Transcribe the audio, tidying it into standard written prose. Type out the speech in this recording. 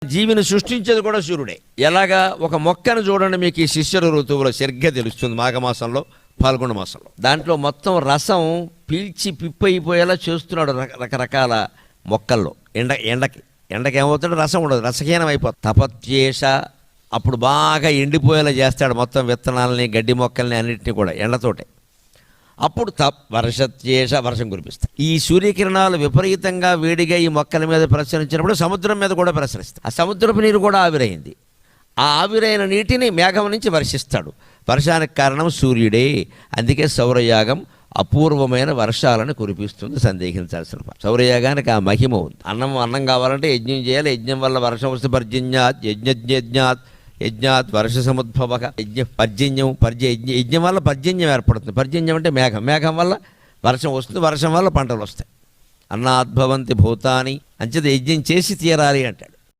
జీవిని సృష్టించేది కూడా సూర్యుడే. ఎలాగా ఒక మొక్కను చూడండి, మీకు ఈ శిశిర ఋతువులో సరిగ్గా తెలుస్తుంది. మాఘమాసంలో, పాల్గొన మాసంలో దాంట్లో మొత్తం రసం పీల్చి పిప్పైపోయేలా చేస్తున్నాడు రకరకాల మొక్కల్లో. ఎండకి ఏమవుతుందో రసం ఉండదు, రసహీనం అయిపోతుంది. తపత్యేష అప్పుడు బాగా ఎండిపోయేలా చేస్తాడు మొత్తం విత్తనాలని, గడ్డి మొక్కల్ని అన్నింటినీ కూడా ఎండతోటే. అప్పుడు వర్షత్యేష వర్షం కురిపిస్తాయి. ఈ సూర్యకిరణాలు విపరీతంగా వేడిగా ఈ మొక్కల మీద ప్రసరించినప్పుడు సముద్రం మీద కూడా ప్రసరిస్తాయి. ఆ సముద్రపు నీరు కూడా ఆవిరైంది. ఆ ఆవిరైన నీటిని మేఘం నుంచి వర్షిస్తాడు. వర్షానికి కారణం సూర్యుడే. అందుకే సౌరయాగం అపూర్వమైన వర్షాలను కురిపిస్తుంది, సందేహించాల్సిన పని. సౌరయాగానికి ఆ మహిమ ఉంది. అన్నం కావాలంటే యజ్ఞం చేయాలి. యజ్ఞం వల్ల వర్షం వస్తే పర్జన్యాత్ యజ్ఞాత్ వర్ష సముద్భవ. యజ్ఞం వల్ల పర్జన్యం ఏర్పడుతుంది. పర్జన్యం అంటే మేఘం వల్ల వర్షం వస్తుంది, వర్షం వల్ల పంటలు వస్తాయి. అన్నాద్భవంతి భూతాని అంచేత యజ్ఞం చేసి తీరాలి అంటాడు.